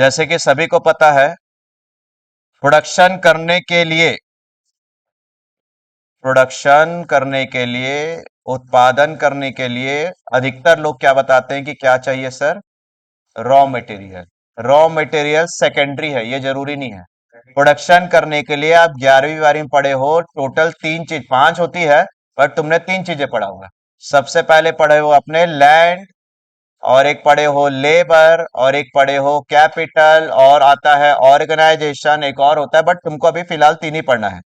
जैसे कि सभी को पता है, प्रोडक्शन करने के लिए प्रोडक्शन करने के लिए उत्पादन करने के लिए अधिकतर लोग क्या बताते हैं कि क्या चाहिए sir? Raw material. Raw material secondary है, ये जरूरी नहीं है। प्रोडक्शन करने के लिए आप 11वीं 12वीं में पढ़े हो, टोटल तीन चीज, पांच होती है, पर तुमने तीन चीजें पढ़ा हुआ है। सबसे पहले पढ़े हो अपने लैंड, और एक पढ़े हो लेबर, और एक पढ़े हो कैपिटल, और आता है ऑर्गेनाइजेशन, एक और होता है, बट तुमको अभी फिलहाल तीन ही पढ़ना है।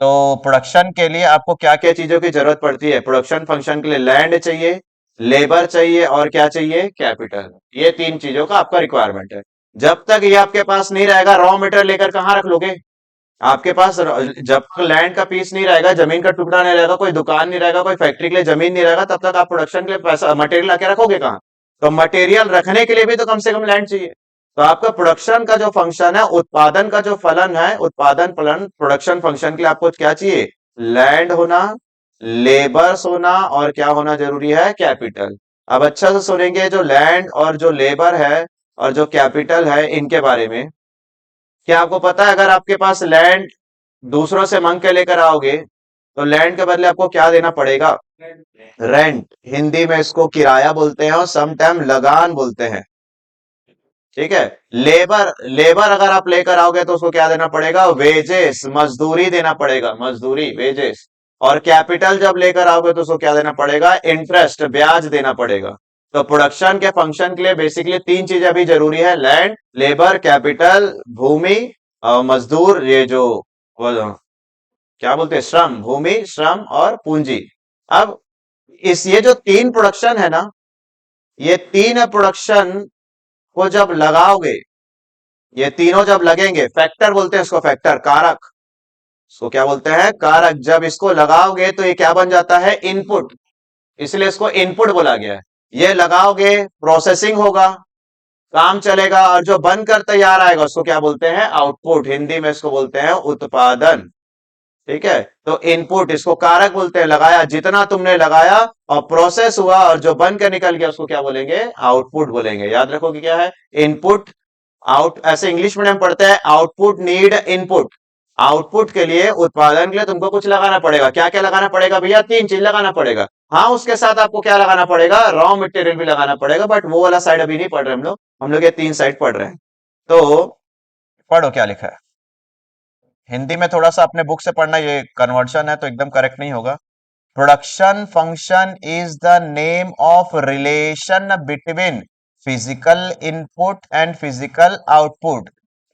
तो प्रोडक्शन के लिए आपको क्या क्या चीजों की जरूरत पड़ती है? प्रोडक्शन फंक्शन के लिए लैंड चाहिए, लेबर चाहिए, और क्या चाहिए? कैपिटल। ये तीन चीजों का आपका रिक्वायरमेंट है। जब तक ये आपके पास नहीं रहेगा, रॉ मटेरियल लेकर कहाँ रख लोगे? आपके पास जब तक लैंड का पीस नहीं रहेगा, जमीन का टुकड़ा नहीं रहेगा, कोई दुकान नहीं रहेगा, कोई फैक्ट्री के लिए जमीन नहीं रहेगा, तब तक आप प्रोडक्शन के लिए पैसा मटेरियल आके रखोगे कहाँ? तो मटेरियल रखने के लिए भी तो कम से कम लैंड चाहिए। तो आपका प्रोडक्शन का जो फंक्शन है, उत्पादन का जो फलन है, उत्पादन फलन प्रोडक्शन फंक्शन के लिए आपको क्या चाहिए? लैंड होना, लेबर्स होना, और क्या होना जरूरी है? कैपिटल। अब अच्छा से सुनेंगे, जो लैंड और जो लेबर है और जो कैपिटल है, इनके बारे में। क्या आपको पता है, अगर आपके पास लैंड दूसरों से मांग के लेकर आओगे, तो लैंड के बदले आपको क्या देना पड़ेगा? रेंट। हिंदी में इसको किराया बोलते हैं, और सम टाइम लगान बोलते हैं। ठीक है। लेबर, लेबर अगर आप लेकर आओगे तो उसको क्या देना पड़ेगा? वेजेस, मजदूरी देना पड़ेगा, मजदूरी, वेजेस। और कैपिटल जब लेकर आओगे तो उसको क्या देना पड़ेगा? इंटरेस्ट, ब्याज देना पड़ेगा। तो प्रोडक्शन के फंक्शन के लिए बेसिकली तीन चीजें अभी जरूरी है: लैंड, लेबर, कैपिटल, भूमि, और मजदूर, ये जो वो क्या बोलते हैं, श्रम, भूमि, श्रम और पूंजी। अब इस ये जो तीन प्रोडक्शन है ना, ये तीन प्रोडक्शन को जब लगाओगे, ये तीनों जब लगेंगे, फैक्टर बोलते हैं इसको, फैक्टर, कारक। इसको क्या बोलते हैं? कारक। जब इसको लगाओगे तो ये क्या बन जाता है? इनपुट। इसलिए इसको इनपुट बोला गया है। ये लगाओगे, प्रोसेसिंग होगा, काम चलेगा, और जो बनकर तैयार आएगा उसको क्या बोलते हैं? आउटपुट। हिंदी में इसको बोलते हैं उत्पादन। ठीक है। तो इनपुट, इसको कारक बोलते हैं। लगाया, जितना तुमने लगाया और प्रोसेस हुआ और जो बन के निकल गया उसको क्या बोलेंगे? आउटपुट बोलेंगे। याद रखो कि क्या है? Input, out. ऐसे इंग्लिश मीडियम पढ़ते हैं, आउटपुट नीड इनपुट। आउटपुट के लिए, उत्पादन के लिए तुमको कुछ लगाना पड़ेगा। क्या क्या लगाना पड़ेगा भैया? तीन चीज लगाना पड़ेगा। हाँ, उसके साथ आपको क्या लगाना पड़ेगा? रॉ मटेरियल भी लगाना पड़ेगा, बट वो वाला साइड अभी नहीं पढ़ रहे हम लोग। हम लोग ये तीन साइड पढ़ रहे हैं। तो पढ़ो क्या लिखा है। हिंदी में थोड़ा सा अपने बुक से पढ़ना, ये कन्वर्शन है तो एकदम करेक्ट नहीं होगा। Production function is the name of relation between physical input and physical output.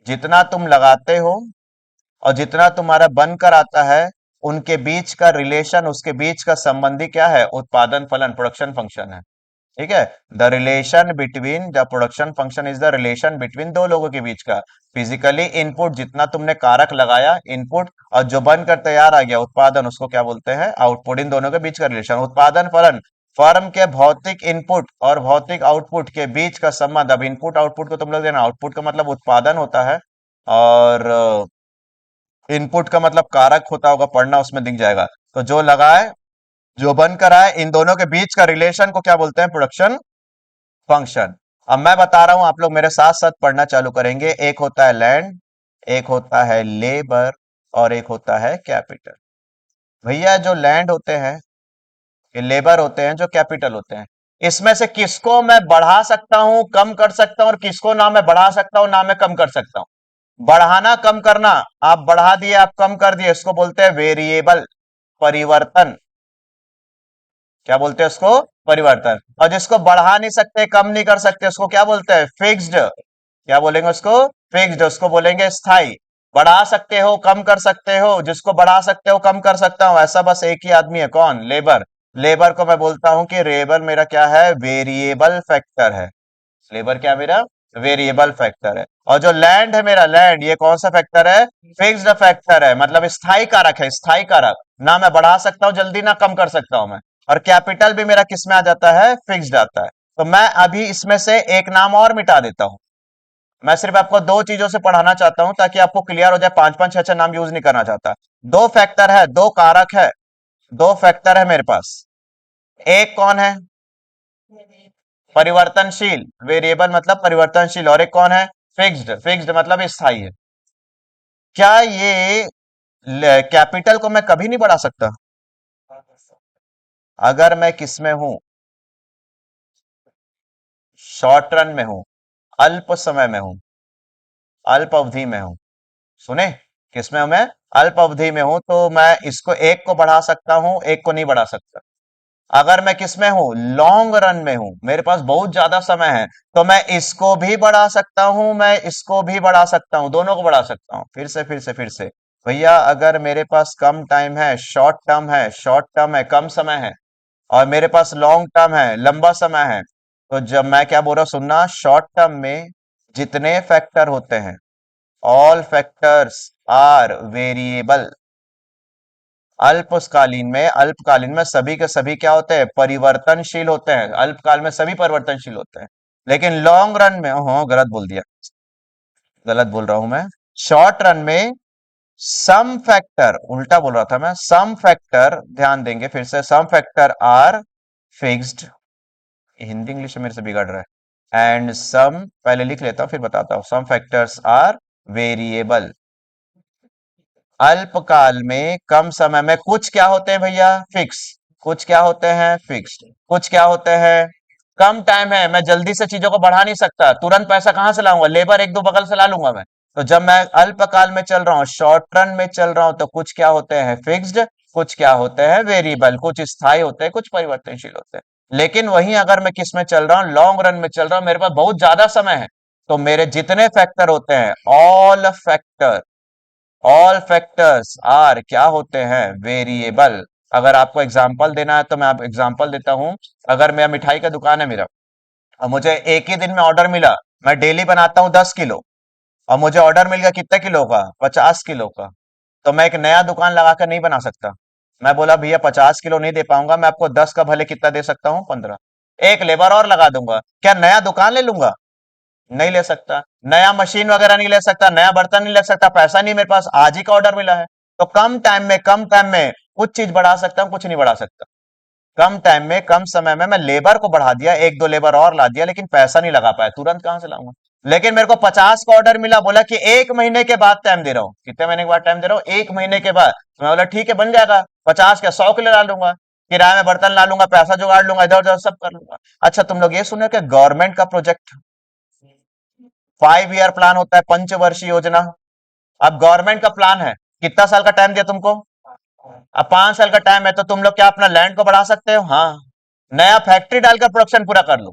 जितना तुम लगाते हो और जितना तुम्हारा बनकर आता है, उनके बीच का रिलेशन, उसके बीच का संबंधी क्या है? उत्पादन फलन, प्रोडक्शन फंक्शन है। ठीक है। The relation between the production function is the relation between दो लोगों के बीच का। फिजिकली इनपुट, जितना तुमने कारक लगाया, इनपुट, और जो बनकर तैयार आ गया, उत्पादन, उसको क्या बोलते हैं? आउटपुट। इन दोनों के बीच का रिलेशन। उत्पादन फलन, फर्म के भौतिक इनपुट और भौतिक आउटपुट के बीच का संबंध। अब इनपुट आउटपुट को तुम लोग देना, आउटपुट का मतलब उत्पादन होता है, और इनपुट का मतलब कारक होता होगा, पढ़ना उसमें दिख जाएगा। तो जो लगाए, जो बनकर आए, इन दोनों के बीच का रिलेशन को क्या बोलते हैं? Production function. अब मैं बता रहा हूं, आप लोग मेरे साथ साथ पढ़ना चालू करेंगे। एक होता है लैंड, एक होता है लेबर, और एक होता है कैपिटल। भैया, जो लैंड होते हैं, ये लेबर होते हैं, जो कैपिटल होते हैं, इसमें से किसको मैं बढ़ा सकता हूं, कम कर सकता हूं, और किसको ना मैं बढ़ा सकता हूं ना मैं कम कर सकता हूं? बढ़ाना, कम करना, आप बढ़ा दिए, आप कम कर दिए, इसको बोलते हैं वेरिएबल, परिवर्तन। क्या बोलते हैं उसको? परिवर्तन। और जिसको बढ़ा नहीं सकते, कम नहीं कर सकते, उसको क्या बोलते हैं? फिक्स्ड। क्या बोलेंगे उसको? फिक्स्ड। उसको बोलेंगे स्थाई। बढ़ा सकते हो, कम कर सकते हो, जिसको बढ़ा सकते हो, कम कर सकता हूं, ऐसा बस एक ही आदमी है। कौन? लेबर। लेबर को मैं बोलता हूं कि लेबर मेरा क्या है? वेरिएबल फैक्टर है। लेबर क्या मेरा? वेरिएबल फैक्टर है। और जो लैंड है मेरा, लैंड, ये कौन सा फैक्टर है? फिक्स्ड फैक्टर है, मतलब स्थाई कारक है, स्थाई कारक। ना मैं बढ़ा सकता हूं जल्दी, ना कम कर सकता हूं मैं। और कैपिटल भी मेरा किस में आ जाता है? फिक्स्ड आता है। तो मैं अभी इसमें से एक नाम और मिटा देता हूं। मैं सिर्फ आपको दो चीजों से पढ़ाना चाहता हूं, ताकि आपको क्लियर हो जाए। पांच पांच छह छह नाम यूज नहीं करना चाहता। दो फैक्टर है, दो कारक है, दो फैक्टर है मेरे पास। एक कौन है? परिवर्तनशील, वेरिएबल मतलब परिवर्तनशील। और एक कौन है? फिक्स्ड, फिक्स्ड मतलब स्थायी है। क्या ये कैपिटल को मैं कभी नहीं बढ़ा सकता? अगर मैं किसमें हूं, शॉर्ट रन में हूं, अल्प समय में हूं, अल्प अवधि में हूं, सुने, किसमें हूं मैं? अल्प अवधि में हूं, तो मैं इसको एक को बढ़ा सकता हूं, एक को नहीं बढ़ा सकता। अगर मैं किसमें हूं, लॉन्ग रन में हूं, मेरे पास बहुत ज्यादा समय है, तो मैं इसको भी बढ़ा सकता हूं, मैं इसको भी बढ़ा सकता हूं, दोनों को बढ़ा सकता हूं। फिर से भैया, अगर मेरे पास कम टाइम है, शॉर्ट टर्म है, शॉर्ट टर्म है, कम समय है, और मेरे पास लॉन्ग टर्म है, लंबा समय है, तो जब मैं क्या बोल रहा हूं, सुनना, शॉर्ट टर्म में जितने फैक्टर होते हैं, ऑल फैक्टर्स आर वेरिएबल। अल्पकालीन में सभी के सभी क्या होते हैं, परिवर्तनशील होते हैं, अल्पकाल में सभी परिवर्तनशील होते हैं। लेकिन लॉन्ग रन में, हाँ गलत बोल दिया, गलत बोल रहा हूं मैं, शॉर्ट रन में सम फैक्टर, उल्टा बोल रहा था मैं, सम फैक्टर, ध्यान देंगे फिर से, some factor are fixed, Hindi English मेरे से बिगड़ रहा है, एंड सम, पहले लिख लेता हूं फिर बताता हूं, सम फैक्टर्स आर वेरिएबल। अल्पकाल में, कम समय में कुछ क्या होते हैं भैया, फिक्स, कुछ क्या होते हैं, फिक्स्ड, कुछ क्या होते हैं, कम टाइम है, मैं जल्दी से चीजों को बढ़ा नहीं सकता, तुरंत पैसा कहां से लाऊंगा, लेबर एक दो बगल से ला लूंगा मैं। तो जब मैं अल्पकाल में चल रहा हूँ, शॉर्ट रन में चल रहा हूं, तो कुछ क्या होते हैं, फिक्स्ड, कुछ क्या होते हैं, वेरिएबल, कुछ स्थायी होते हैं, कुछ परिवर्तनशील होते हैं। लेकिन वहीं अगर मैं किस में चल रहा हूँ, लॉन्ग रन में चल रहा हूँ, मेरे पास बहुत ज्यादा समय है, तो मेरे जितने फैक्टर होते हैं, ऑल फैक्टर्स आर क्या होते हैं, वेरिएबल। अगर आपको एग्जांपल देना है तो मैं आप एग्जांपल देता हूं। अगर मेरा मिठाई का दुकान है मेरा, और मुझे एक ही दिन में ऑर्डर मिला, मैं डेली बनाता हूँ 10 किलो, और मुझे ऑर्डर मिल गया कितने किलो का, 50 किलो का, तो मैं एक नया दुकान लगा कर नहीं बना सकता। मैं बोला भैया 50 किलो नहीं दे पाऊंगा, मैं आपको 10 का भले कितना दे सकता हूँ, 15, एक लेबर और लगा दूंगा, क्या नया दुकान ले लूंगा? नहीं ले सकता। नया मशीन वगैरह नहीं ले सकता, नया बर्तन नहीं ले सकता, पैसा नहीं मेरे पास, आज ही का ऑर्डर मिला है। तो कम टाइम में कुछ चीज बढ़ा सकता हूँ, कुछ नहीं बढ़ा सकता। कम टाइम में, कम समय में मैं लेबर को बढ़ा दिया, एक दो लेबर और ला दिया, लेकिन पैसा नहीं लगा पाया, तुरंत कहां से लाऊंगा? लेकिन मेरे को 50 का ऑर्डर मिला, बोला कि 1 महीने के बाद टाइम दे रहा हूँ, कितने महीने के बाद टाइम दे रहा हूँ, 1 महीने के बाद। तो मैं बोला ठीक है, बन जाएगा, 50 का 100 किलो ला लूंगा, किराए में बर्तन ला लूंगा, पैसा जुगाड़ लूंगा, इधर उधर सब कर लूंगा। अच्छा, तुम लोग ये सुने कि गवर्नमेंट का प्रोजेक्ट 5 ईयर प्लान होता है, पंचवर्षीय योजना। अब गवर्नमेंट का प्लान है, कितना साल का टाइम दिया तुमको? अब 5 साल का टाइम है, तो तुम लोग क्या अपना लैंड को बढ़ा सकते हो? हाँ, नया फैक्ट्री डालकर प्रोडक्शन पूरा कर लो।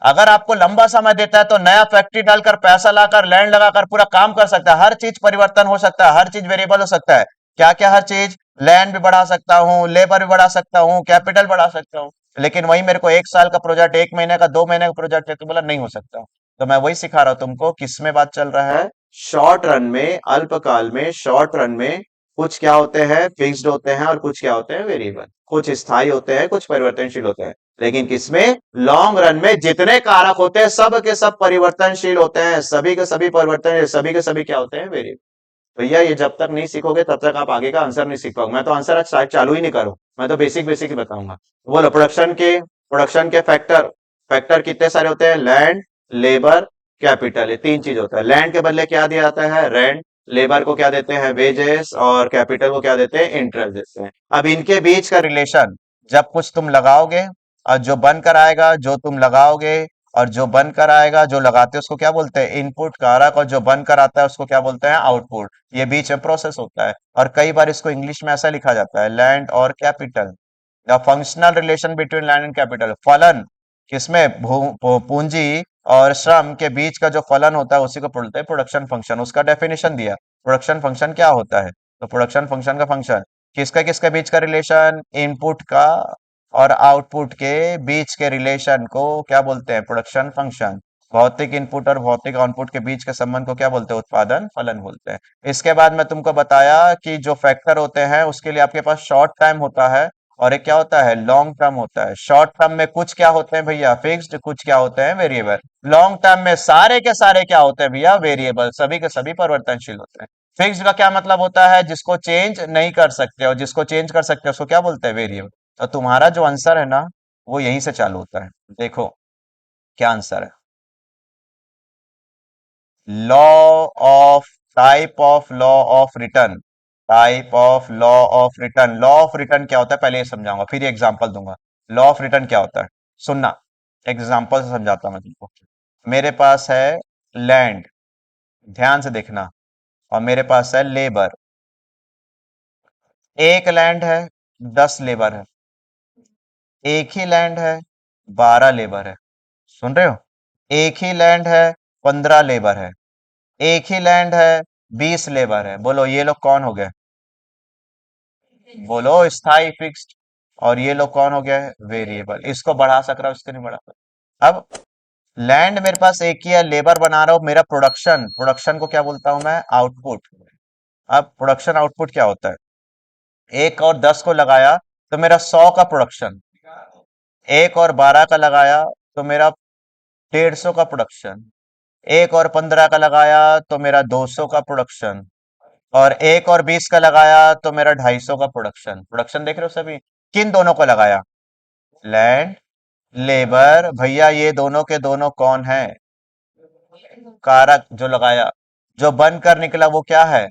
अगर आपको लंबा समय देता है, तो नया फैक्ट्री डालकर, पैसा लाकर, लैंड लगाकर पूरा काम कर सकता है। हर चीज परिवर्तन हो सकता है, हर चीज वेरिएबल हो सकता है। क्या क्या हर चीज? लैंड भी बढ़ा सकता हूँ, लेबर भी बढ़ा सकता हूँ, कैपिटल बढ़ा सकता हूँ। लेकिन वही मेरे को 1 साल का प्रोजेक्ट, 1 महीने का, 2 महीने का प्रोजेक्ट है, तो बोला नहीं हो सकता। तो मैं वही सिखा रहा हूं तुमको, किसमें बात चल रहा है, शॉर्ट रन में, अल्पकाल में, शॉर्ट रन में कुछ क्या होते हैं, फिक्स्ड होते हैं, और कुछ क्या होते हैं, वेरिएबल, कुछ स्थायी होते हैं, कुछ परिवर्तनशील होते हैं। लेकिन किसमें, लॉन्ग रन में जितने कारक होते हैं, सब के सब परिवर्तनशील होते हैं, सभी के सभी परिवर्तन, सभी के सभी क्या होते हैं, वेरिएबल। भैया ये जब तक नहीं सीखोगे, तब तक आप आगे का आंसर नहीं सीख पाओगे। मैं तो आंसर आज शायद चालू ही नहीं करूं, मैं तो बेसिक बेसिक ही बताऊंगा। बोलो, प्रोडक्शन के फैक्टर, फैक्टर कितने सारे होते हैं, लैंड, लेबर, कैपिटल, ये तीन चीज होता है। लैंड के बदले क्या दिया जाता है, रेंट, लेबर को क्या देते हैं, वेजेस, और कैपिटल को क्या देते हैं, इंटरेस्ट देते हैं। अब इनके बीच का रिलेशन, जब कुछ तुम लगाओगे, और जो बनकर आएगा, जो तुम लगाओगे, और जो बनकर आएगा, जो लगाते हैं उसको क्या बोलते हैं, इनपुट कारक, और जो बनकर आता है उसको क्या बोलते हैं, आउटपुट। ये बीच में प्रोसेस होता है, और कई बार इसको इंग्लिश में ऐसा लिखा जाता है, लैंड और capital, the functional relation between land and capital. फलन, किसमें, पूंजी और श्रम के बीच का जो फलन होता है, उसी को बोलते हैं प्रोडक्शन फंक्शन। उसका डेफिनेशन दिया, प्रोडक्शन फंक्शन क्या होता है, तो प्रोडक्शन फंक्शन का फंक्शन, किसका किसके बीच का रिलेशन, इनपुट का और आउटपुट के बीच के रिलेशन को क्या बोलते हैं, प्रोडक्शन फंक्शन। भौतिक इनपुट और भौतिक आउटपुट के बीच के संबंध को क्या बोलते हैं, उत्पादन फलन बोलते हैं। इसके बाद मैं तुमको बताया कि जो फैक्टर होते हैं, उसके लिए आपके पास शॉर्ट टाइम होता है, और एक क्या होता है, लॉन्ग टर्म होता है। शॉर्ट टर्म में कुछ क्या होते हैं भैया, फिक्स्ड, कुछ क्या होते हैं, वेरिएबल। लॉन्ग टर्म में सारे के सारे क्या होते हैं भैया, वेरिएबल, सभी के सभी परिवर्तनशील होते हैं। फिक्स्ड का क्या मतलब होता है, जिसको चेंज नहीं कर सकते, और जिसको चेंज कर सकते हैं उसको क्या बोलते हैं, वेरिएबल। तो तुम्हारा जो आंसर है ना, वो यहीं से चालू होता है। देखो क्या आंसर है। Law of type of law of return. Type of law of return, law of return क्या होता है पहले ये समझाऊंगा, फिर एग्जांपल दूंगा। लॉ ऑफ रिटर्न क्या होता है, सुनना, एग्जांपल से समझाता हूं मैं तुमको। मेरे पास है लैंड, ध्यान से देखना, और मेरे पास है लेबर। एक लैंड है, 10 लेबर है। एक ही लैंड है, 12 लेबर है। सुन रहे हो? एक ही लैंड है, 15 लेबर है। एक ही लैंड है, 20 लेबर है। बोलो ये लोग कौन हो गए? बोलो, स्थाई फिक्स्ड। और ये लोग कौन हो गया है? वेरिएबल। इसको बढ़ा सक रहा हूं, इसको नहीं बढ़ा सकता। अब लैंड मेरे पास एक ही है, लेबर बना रहा हूं, मेरा प्रोडक्शन, प्रोडक्शन को क्या बोलता हूं मैं? आउटपुट। अब प्रोडक्शन आउटपुट क्या होता है? एक और 10 को लगाया तो मेरा 100 का प्रोडक्शन। एक और 12 का लगाया तो मेरा 150 का प्रोडक्शन। एक और 15 का लगाया तो मेरा 200 का प्रोडक्शन। और एक और 20 का लगाया तो मेरा 250 का प्रोडक्शन। प्रोडक्शन देख रहे हो सभी? किन दोनों को लगाया? Land, labour. भैया ये दोनों के दोनों कौन है? कारक जो लगाया। जो बनकर निकला वो क्या है?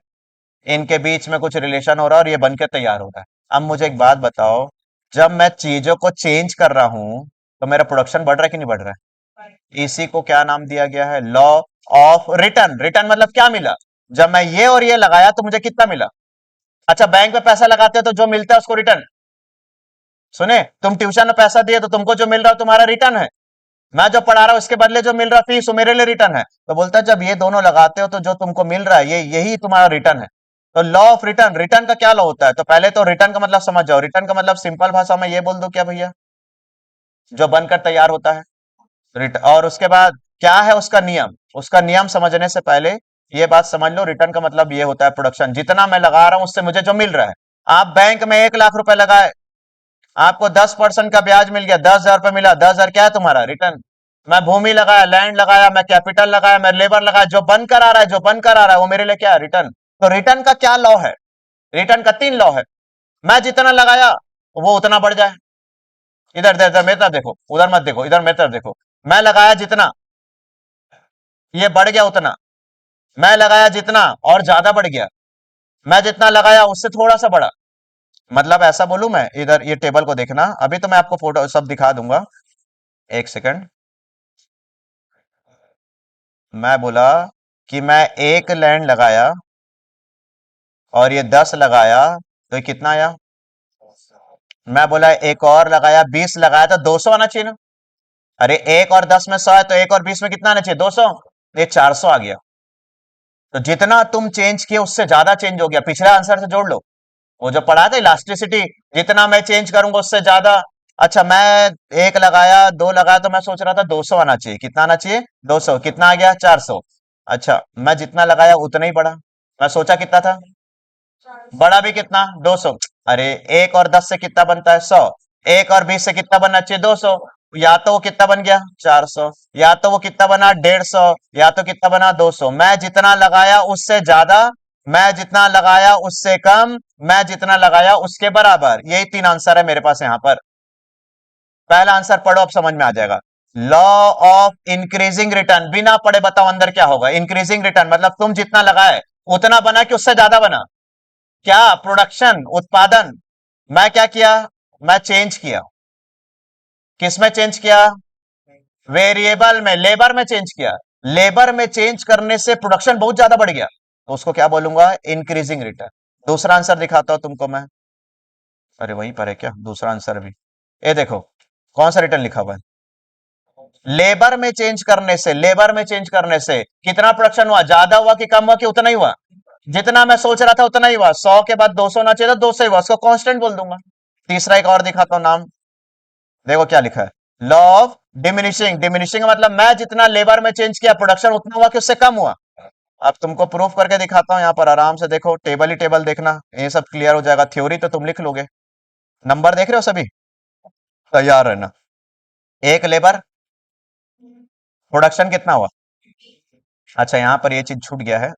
इनके बीच में कुछ रिलेशन हो रहा है और ये बन के तैयार हो रहा है। अब मुझे एक बात बताओ, जब मैं चीजों को चेंज कर रहा हूं तो मेरा प्रोडक्शन बढ़ रहा है कि नहीं बढ़ रहा है? इसी को क्या नाम दिया गया है? Law of return. रिटर्न मतलब क्या मिला? जब मैं ये और ये लगाया तो मुझे कितना मिला? अच्छा, बैंक में पैसा लगाते हो तो जो मिलता है उसको रिटर्न। सुने, तुम ट्यूशन में पैसा दिए तो तुमको जो मिल रहा है तुम्हारा रिटर्न है। मैं जो पढ़ा रहा हूं उसके बदले जो मिल रहा फीस वो मेरे लिए रिटर्न है। तो बोलता है जब ये दोनों लगाते हो तो जो तुमको मिल रहा है ये यही तुम्हारा रिटर्न है। तो लॉ ऑफ रिटर्न, रिटर्न का क्या लॉ होता है? तो पहले तो रिटर्न का मतलब समझ जाओ। रिटर्न का मतलब सिंपल भाषा में ये बोल दो क्या भैया? जो बनकर तैयार होता है। और उसके बाद क्या है उसका नियम? उसका नियम समझने से पहले ये बात समझ लो, रिटर्न का मतलब ये होता है प्रोडक्शन, जितना मैं लगा रहा हूं उससे मुझे जो मिल रहा है। आप बैंक में 1 लाख रुपए लगाए, आपको 10% का ब्याज मिल गया, 10,000 रुपए मिला। 10,000 क्या है तुम्हारा? रिटर्न। मैं भूमि लगाया, लैंड लगाया, मैं कैपिटल लगाया, मैं लेबर लगाया, जो बनकर आ रहा है, जो बनकर आ रहा है वो मेरे लिए क्या है? रिटर्न। तो रिटर्न का क्या लॉ है? रिटर्न का 3 लॉ है। मैं जितना लगाया वो उतना बढ़ जाए। इधर इधर इधर मेरी तरफ देखो, उधर मत देखो, इधर मेरी तरफ देखो। मैं लगाया जितना, ये बढ़ गया उतना। मैं लगाया जितना और ज्यादा बढ़ गया। मैं जितना लगाया उससे थोड़ा सा बढ़ा। मतलब ऐसा बोलूं मैं, इधर ये टेबल को देखना, अभी तो मैं आपको फोटो सब दिखा दूंगा। एक सेकंड। मैं बोला कि मैं एक लैंड लगाया और ये 10 लगाया तो ये कितना आया? मैं बोला एक और लगाया, 20 लगाया तो 200 आना चाहिए ना। अरे एक और 10 में 100 है तो एक और 20 में कितना आना चाहिए? 200। ये 400 आ गया। तो जितना तुम चेंज किए उससे ज्यादा चेंज हो गया। पिछले आंसर से जोड़ लो, वो जो पढ़ा था इलास्टिसिटी, जितना मैं चेंज करूंगा उससे ज्यादा। अच्छा, मैं एक लगाया, दो लगाया तो मैं सोच रहा था 200 आना चाहिए। कितना आना चाहिए? 200। कितना आ गया? 400। अच्छा, मैं जितना लगाया उतना ही बढ़ा। मैं सोचा कितना था? बड़ा भी कितना? 200। अरे एक और 10 से कितना बनता है? 100। एक और 20 से कितना बनना चाहिए? 200। या तो वो कितना बन गया? 400। या तो वो कितना बना? 150। या तो कितना बना? 200। मैं जितना लगाया उससे ज्यादा, मैं जितना लगाया उससे कम, मैं जितना लगाया उसके बराबर। यही 3 आंसर है मेरे पास यहाँ पर। पहला आंसर पढ़ो, अब समझ में आ जाएगा। Law of increasing return. बिना पढ़े बताओ अंदर क्या होगा? इंक्रीजिंग रिटर्न मतलब तुम जितना लगाए उतना बना कि उससे ज्यादा बना। क्या? प्रोडक्शन, उत्पादन। मैं क्या किया? मैं चेंज किया। किस में चेंज किया? वेरिएबल में, लेबर में चेंज किया। लेबर में चेंज करने से प्रोडक्शन बहुत ज्यादा बढ़ गया, तो उसको क्या बोलूंगा? Increasing return. दूसरा आंसर दिखाता हूं तुमको मैं। अरे वहीं पर है क्या दूसरा आंसर भी? ये देखो, कौन सा रिटर्न लिखा हुआ है? लेबर में चेंज करने से, लेबर में चेंज करने से कितना प्रोडक्शन हुआ? ज्यादा हुआ कि कम हुआ कि उतना ही हुआ? जितना मैं सोच रहा था उतना ही हुआ। 100 के बाद 200 ना चाहिए तो 200 ही हुआ, उसको कांस्टेंट बोल दूंगा। तीसरा एक और दिखाता हूं नाम, देखो क्या लिखा है। Law of diminishing. डिमिनिशिंग मतलब मैं जितना लेबर में चेंज किया प्रोडक्शन उतना हुआ कि उससे कम हुआ। अब तुमको प्रूफ करके दिखाता हूं, यहाँ पर आराम से देखो, टेबल ही टेबल देखना, ये सब क्लियर हो जाएगा। थ्योरी तो तुम लिख लोगे। नंबर देख रहे हो सभी? तैयार रहना। एक लेबर, प्रोडक्शन कितना हुआ? अच्छा, यहाँ पर ये चीज छूट गया है,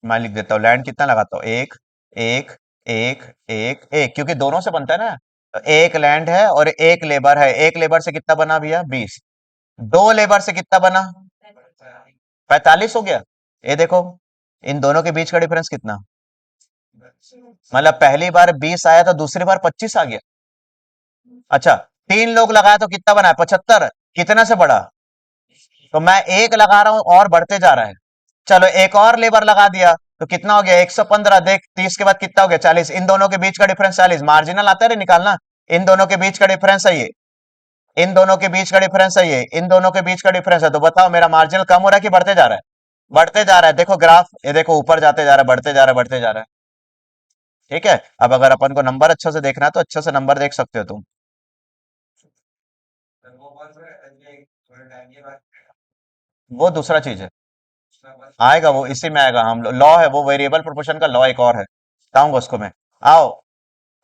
मैं लिख देता हूँ। लैंड कितना लगाता हूँ? एक, एक, एक, एक, एक, क्योंकि दोनों से बनता है ना। तो एक लैंड है और एक लेबर है। एक लेबर से कितना बना भैया? 20। दो लेबर से कितना बना? 45 हो गया। ये देखो, इन दोनों के बीच का डिफरेंस कितना, मतलब पहली बार 20 आया तो दूसरी बार 25 आ गया। अच्छा, 3 लोग लगाया तो कितना बना है, 75। कितने से बढ़ा, तो मैं एक लगा रहा हूं और बढ़ते जा रहा है। चलो एक और लेबर लगा दिया तो कितना हो गया, 115। देख 30 के बाद कितना हो गया, 40। इन दोनों के बीच का डिफरेंस 40, मार्जिनल आता है रे निकालना। इन दोनों के बीच का डिफरेंस है ये, इन दोनों के बीच का डिफरेंस है ये, इन दोनों के बीच का डिफरेंस है। तो बताओ मेरा मार्जिनल कम हो रहा है कि बढ़ते जा रहा है? बढ़ते जा रहा है। देखो ग्राफ, ये देखो ऊपर जाते जा रहा है, बढ़ते जा रहा है, बढ़ते जा रहा है। ठीक है, अब अगर अपन को नंबर अच्छे से देखना है तो अच्छे से नंबर देख सकते हो तुम। वो दूसरा चीज है, आएगा वो, इसी में आएगा। हम लॉ है वो, वेरिएबल प्रोपोर्शन का लॉ एक और है, बताऊंगा उसको मैं। आओ,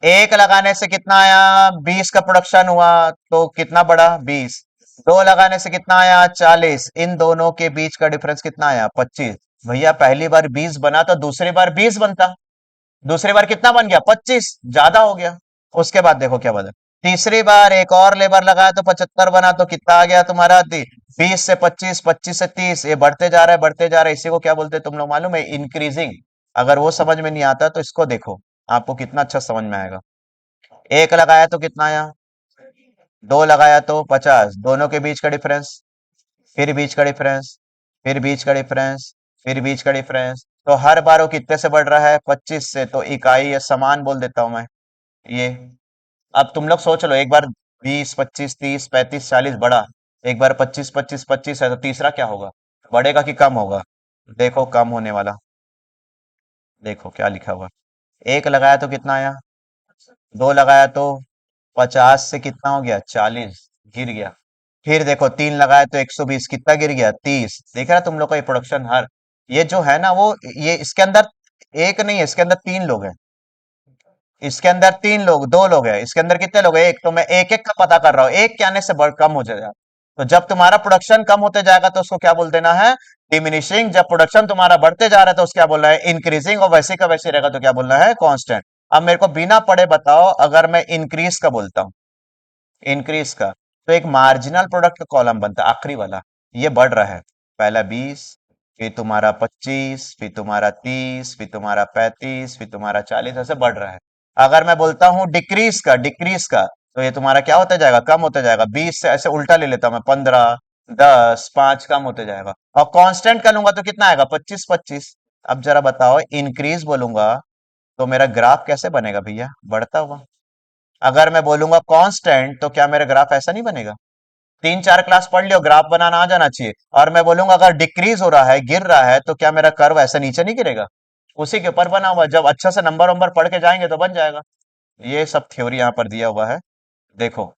एक लगाने से कितना आया, 20 का प्रोडक्शन हुआ तो कितना बढ़ा, 20। दो लगाने से कितना आया, 40। इन दोनों के बीच का डिफरेंस कितना आया, 25। भैया पहली बार 20 बना तो दूसरी बार 20 बनता, दूसरी बार कितना बन गया, 25, ज्यादा हो गया। उसके बाद देखो क्या बदल, तीसरी बार एक और लेबर लगाया तो 75 बना, तो कितना आ गया तुम्हारा, 20 से 25, 25 से 30, ये बढ़ते जा रहा है, बढ़ते जा रहा है। इसी को क्या बोलते हैं तुम लोग मालूम है, इंक्रीजिंग। अगर वो समझ में नहीं आता तो इसको देखो, आपको कितना अच्छा समझ में आएगा। एक लगाया तो कितना आया, दो लगाया तो 50, दोनों के बीच का डिफरेंस, फिर बीच का डिफरेंस, फिर बीच का डिफरेंस, फिर बीच का डिफरेंस। तो हर बार वो कितने से बढ़ रहा है, 25 से। तो इकाई या समान बोल देता हूं मैं ये। अब तुम लोग सोच लो, एक बार 20, 25, 30, 35, 40 बढ़ा, एक बार 25, 25, 25 है, तो तीसरा क्या होगा, बढ़ेगा कि कम होगा? देखो कम होने वाला। देखो क्या लिखा हुआ, एक लगाया तो कितना आया, दो लगाया तो 50 से कितना हो गया, 40, गिर गया। फिर देखो तीन लगाया तो 120, कितना गिर गया, 30। देख रहा तुम लोग का ये प्रोडक्शन हर, ये जो है ना वो, ये इसके अंदर एक नहीं है, इसके अंदर 3 लोग हैं। इसके अंदर 3 लोग, 2 लोग हैं, इसके अंदर कितने लोग हैं, एक। तो मैं एक एक का पता कर रहा हूँ, एक के आने से बढ़ कम हो जाएगा। तो जब तुम्हारा प्रोडक्शन कम होते जाएगा तो उसको क्या बोल देना है, डिमिनिशिंग। जब प्रोडक्शन तुम्हारा बढ़ते जा रहा है तो उसको क्या बोलना है, इंक्रीजिंग। और वैसे का वैसे रहेगा तो क्या बोलना है, कांस्टेंट। अब मेरे को बिना पढ़े बताओ, अगर मैं इंक्रीज का बोलता हूँ, इंक्रीज का, तो एक मार्जिनल प्रोडक्ट का कॉलम बनता है आखिरी वाला, ये बढ़ रहा है। पहला 20, फिर तुम्हारा 25, फिर तुम्हारा 30, फिर तुम्हारा 35, फिर तुम्हारा 40, ऐसे बढ़ रहा है। अगर मैं बोलता हूँ डिक्रीज का, डिक्रीज का, तो ये तुम्हारा क्या होता जाएगा, कम होता जाएगा। 20 से ऐसे उल्टा ले लेता हूं मैं, 15, 10, 5, कम होते जाएगा। और कांस्टेंट का लूंगा तो कितना आएगा, 25, 25। अब जरा बताओ, इंक्रीज बोलूंगा तो मेरा ग्राफ कैसे बनेगा भैया, बढ़ता हुआ। अगर मैं बोलूंगा कांस्टेंट तो क्या मेरा ग्राफ ऐसा नहीं बनेगा? 3 4 क्लास पढ़ लियो, ग्राफ बनाना आ जाना चाहिए। और मैं बोलूंगा अगर डिक्रीज हो रहा है, गिर रहा है, तो क्या मेरा कर्व ऐसा नीचे नहीं गिरेगा? उसी के ऊपर बना हुआ है। जब अच्छा से नंबर वंबर पढ़ के जाएंगे तो बन जाएगा। ये सब थ्योरी यहाँ पर दिया हुआ है, देखो।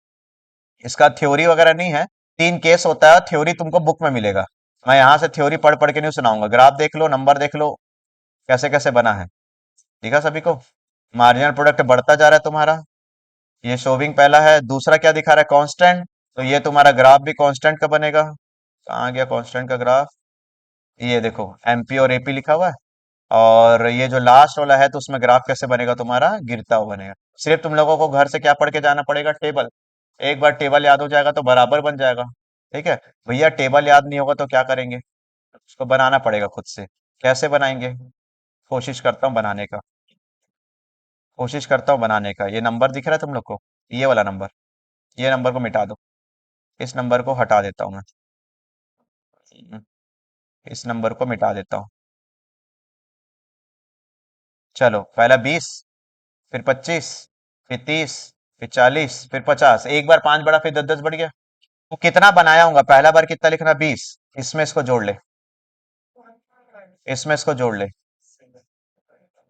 इसका थ्योरी वगैरह नहीं है, 3 केस होता है, थ्योरी तुमको बुक में मिलेगा। मैं यहाँ से थ्योरी पढ़ पढ़ के नहीं सुनाऊंगा, ग्राफ देख लो, नंबर देख लो, कैसे कैसे बना है। ठीक है सभी को, मार्जिनल प्रोडक्ट बढ़ता जा रहा है तुम्हारा, ये शोविंग पहला है। दूसरा क्या दिखा रहा है, कांस्टेंट। तो ये तुम्हारा ग्राफ भी कांस्टेंट का बनेगा। कहाँ गया कांस्टेंट का ग्राफ, ये देखो एमपी और एपी लिखा हुआ है। और ये जो लास्ट वाला है तो उसमें ग्राफ कैसे बनेगा तुम्हारा, गिरता हुआ बनेगा। सिर्फ तुम लोगों को घर से क्या पढ़ के जाना पड़ेगा, टेबल। एक बार टेबल याद हो जाएगा तो बराबर बन जाएगा। ठीक है भैया, टेबल याद नहीं होगा तो क्या करेंगे, उसको बनाना पड़ेगा खुद से। कैसे बनाएंगे, कोशिश करता हूँ बनाने का, कोशिश करता हूँ बनाने का। ये नंबर दिख रहा है तुम लोग को, ये वाला नंबर, ये नंबर को मिटा दो, इस नंबर को हटा देता हूँ मैं। हम्म, इस नंबर को मिटा देता हूँ। चलो पहला 20, फिर 25, फिर 30, फिर 40, फिर 50। एक बार 5 बढ़ा, फिर 10, 10 बढ़ गया। तो कितना बनाया होगा, पहला बार कितना लिखना, 20। इसमें इसको जोड़ ले, इसमें इसको जोड़ ले,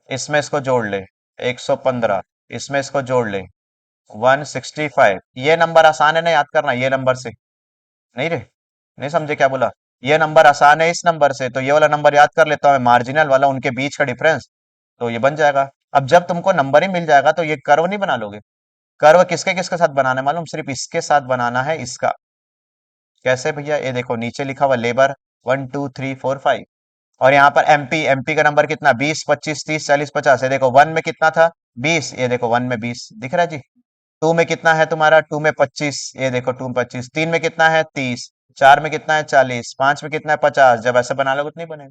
इसमें इसको जोड़ ले, 115। इसमें इसको जोड़ ले, 165। ये नंबर आसान है ना याद करना, ये नंबर से। नहीं रे, नहीं समझे क्या बोला? ये नंबर आसान है इस नंबर से, तो ये वाला नंबर याद कर लेता हूँ मैं, मार्जिनल वाला, उनके बीच का डिफरेंस। तो ये बन जाएगा। अब जब तुमको नंबर ही मिल जाएगा तो ये कर्व नहीं बना लोगे? कर्व किसके किसके साथ बनाना है मालूम, सिर्फ इसके साथ बनाना है, इसका। कैसे भैया, ये देखो नीचे लिखा हुआ लेबर, 1 2 3 4 5। और यहाँ पर एमपी, एमपी का नंबर कितना, 20, 25, 30, 40, 50 है। देखो वन में कितना था, 20, ये देखो वन में 20 दिख रहा है जी। टू में कितना है तुम्हारा, टू में 25, ये देखो टू में 25। तीन में कितना है, 30। चार में कितना है, 40। पांच में कितना है, 50। जब ऐसे बना लोगे तो नहीं बनेगा।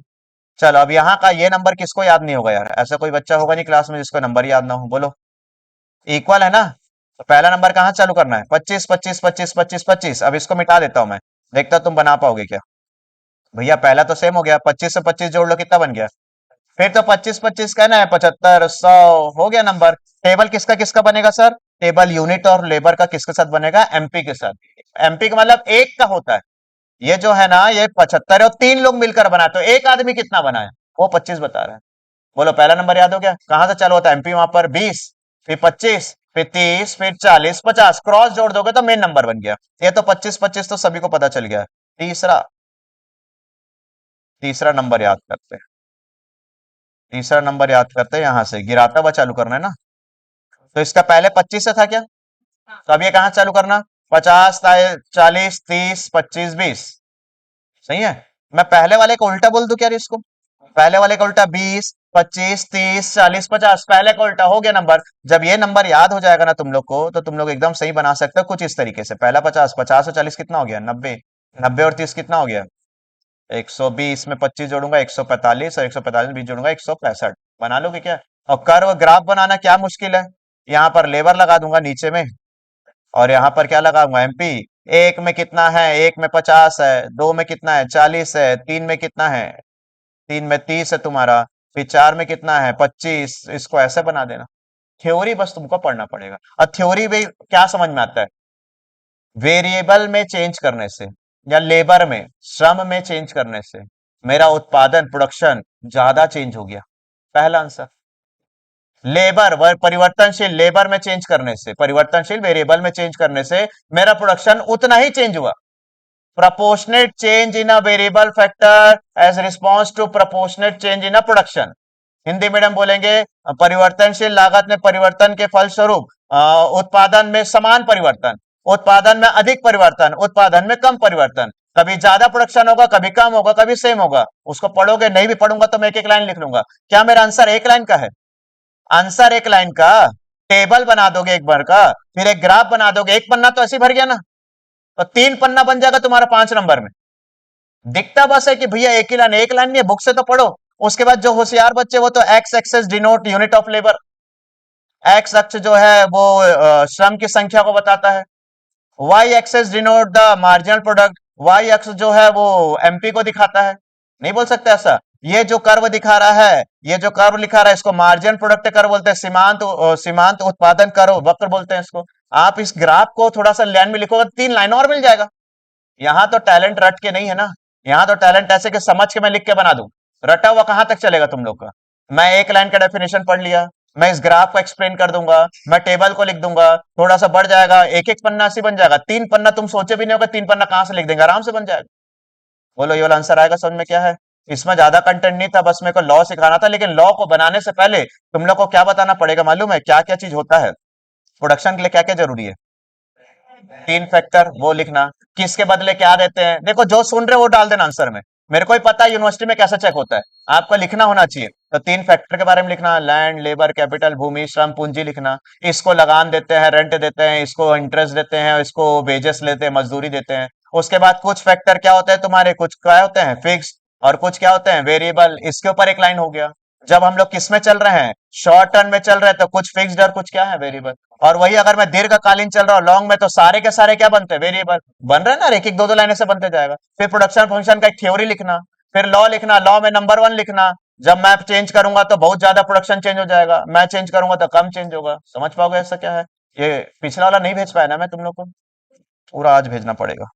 चलो अब यहाँ का ये नंबर किसको याद नहीं होगा यार? ऐसा कोई बच्चा होगा नहीं क्लास में जिसको नंबर याद ना हो, बोलो। इक्वल है ना? तो पहला नंबर कहाँ चालू करना है? 25 25 25 25 25। अब इसको मिटा देता हूं मैं, देखता हूं तुम बना पाओगे क्या। भैया पहला तो सेम हो गया, 25 से 25 जोड़ लो कितना बन गया? फिर तो 25 25 कहना है, 75 100 हो गया नंबर। टेबल किसका किसका बनेगा सर? टेबल यूनिट और लेबर का किसके साथ बनेगा? एमपी के साथ। एमपी का मतलब एक का होता है। ये जो है ना, ये 75 है और तीन लोग मिलकर बनाए, तो एक आदमी कितना बनाया? वो 25 बता रहा है। बोलो पहला नंबर याद हो गया? कहां से चालू होता है? एमपी वहां पर 20, फिर 25, फिर 30, फिर 40 50, क्रॉस जोड़ दोगे तो मेन नंबर बन गया। ये तो 25 25 तो सभी को पता चल गया। तीसरा, तीसरा नंबर याद करते हैं। तीसरा नंबर याद करते हैं, यहां से गिराता हुआ चालू करना है ना। तो इसका पहले 25 से था क्या? तो अब ये कहां चालू करना? 50 40 30 25 20। सही है। मैं पहले वाले को उल्टा बोल दूं क्या इसको? पहले वाले का उल्टा 20 25 30 40 50, पहले का उल्टा हो गया नंबर। जब ये नंबर याद हो जाएगा ना तुम लोग को, तो तुम लोग एकदम सही बना सकते हो कुछ इस तरीके से। पहला 50, 50 और 40 कितना हो गया? 90। 90 और 30 कितना हो गया? 120 में 25 जोड़ूंगा 145, और 145 में 20 जोड़ूंगा 165। बना लोगे क्या? और कर्व ग्राफ बनाना क्या मुश्किल है? यहाँ पर लेबर लगा दूंगा नीचे में, और यहाँ पर क्या लगाऊंगा? एमपी। एक में कितना है? एक में 50 है, दो में कितना है? 40 है, तीन में कितना है? तीन में 30 है तुम्हारा, फिर चार में कितना है? 25। इसको ऐसे बना देना। थ्योरी बस तुमको पढ़ना पड़ेगा, और थ्योरी भी क्या समझ में आता है? वेरिएबल में चेंज करने से, या लेबर में, श्रम में चेंज करने से मेरा उत्पादन, प्रोडक्शन ज्यादा चेंज हो गया। पहला आंसर। लेबर व परिवर्तनशील, लेबर में चेंज करने से, परिवर्तनशील वेरिएबल में चेंज करने से मेरा प्रोडक्शन उतना ही चेंज हुआ। proportionate change in a variable factor as response to proportionate change in a production। Hindi medium बोलेंगे, परिवर्तनशील लागत में परिवर्तन के फलस्वरूप उत्पादन में समान परिवर्तन, उत्पादन में अधिक परिवर्तन, उत्पादन में कम परिवर्तन। कभी ज्यादा प्रोडक्शन होगा, कभी कम होगा, कभी सेम होगा। उसको पढ़ोगे, नहीं भी पढ़ूंगा तो मैं एक एक लाइन लिख लूंगा। क्या मेरा आंसर एक लाइन का है? आंसर एक लाइन का। टेबल बना दोगे एक बार का, फिर एक ग्राफ बना दोगे, एक पन्ना तो ऐसे ही भर गया ना। तो तीन पन्ना बन जाएगा तुम्हारा 5 नंबर में। दिखता बस है कि भैया एक ही लाइन, एक लाइन नहीं है, बुक से तो पढ़ो। उसके बाद जो होशियार बच्चे, वो तो X axis denote unit of labour. X अक्ष जो है वो श्रम की संख्या को बताता है। Y axis denote the marginal product. Y अक्ष जो है वो एमपी को दिखाता है। नहीं बोल सकते ऐसा? ये जो कर्व दिखा रहा है, ये जो कर्व लिखा रहा है, इसको मार्जिन प्रोडक्ट कर्व बोलते हैं, सीमांत उत्पादन कर्व वक्र बोलते हैं इसको। आप इस ग्राफ को थोड़ा सा लाइन में लिखोगे, 3 लाइन और मिल जाएगा। यहाँ तो टैलेंट रट के नहीं है ना। यहाँ तो टैलेंट ऐसे कि समझ के मैं लिख के बना दूं। रटा हुआ कहां तक चलेगा तुम लोग का? मैं एक लाइन का डेफिनेशन पढ़ लिया, मैं इस ग्राफ को एक्सप्लेन कर दूंगा, मैं टेबल को लिख दूंगा, थोड़ा सा बढ़ जाएगा, एक एक पन्ना से बन जाएगा। 3 पन्ना तुम सोचे भी नहीं होगा, 3 पन्ना कहां से लिख देंगे, आराम से बन जाएगा। बोलो ये वाला आंसर आएगा समझ में? क्या है इसमें? ज्यादा कंटेंट नहीं था, बस मेरे को लॉ सिखाना था। लेकिन लॉ को बनाने से पहले तुम लोग को क्या बताना पड़ेगा मालूम है? क्या क्या चीज होता है प्रोडक्शन के लिए, क्या क्या जरूरी है? 3 फैक्टर वो लिखना। किसके बदले क्या देते हैं? देखो जो सुन रहे हो वो डाल देना आंसर में। मेरे को ही पता है यूनिवर्सिटी में कैसे चेक होता है, आपको लिखना होना चाहिए। तो 3 फैक्टर के बारे में लिखना, लैंड, लेबर, कैपिटल, भूमि, श्रम, पूंजी लिखना। इसको लगान देते हैं, रेंट देते हैं, इसको इंटरेस्ट देते हैं, इसको वेजेस लेते हैं, मजदूरी देते हैं। उसके बाद कुछ फैक्टर क्या होते हैं तुम्हारे, कुछ क्या होते हैं फिक्स, और कुछ क्या होते हैं वेरिएबल। इसके ऊपर एक लाइन हो गया। जब हम लोग किस में चल रहे हैं, शॉर्ट टर्म में चल रहे हैं, तो कुछ फिक्स्ड और कुछ क्या है वेरिएबल। और वही अगर मैं दीर्घकालीन चल रहा हूँ, लॉन्ग में, तो सारे के सारे क्या बनते हैं? वेरिएबल बन रहे हैं ना। एक एक दो दो लाइन से बनते जाएगा। फिर प्रोडक्शन फंक्शन का एक थ्योरी लिखना, फिर लॉ लिखना, लॉ में नंबर 1 लिखना। जब मैं चेंज करूंगा तो बहुत ज्यादा प्रोडक्शन चेंज हो जाएगा, मैं चेंज करूंगा तो कम चेंज होगा। समझ पाओगे ऐसा क्या है? ये पिछला वाला नहीं भेज पाया ना मैं तुम लोग को, पूरा आज भेजना पड़ेगा।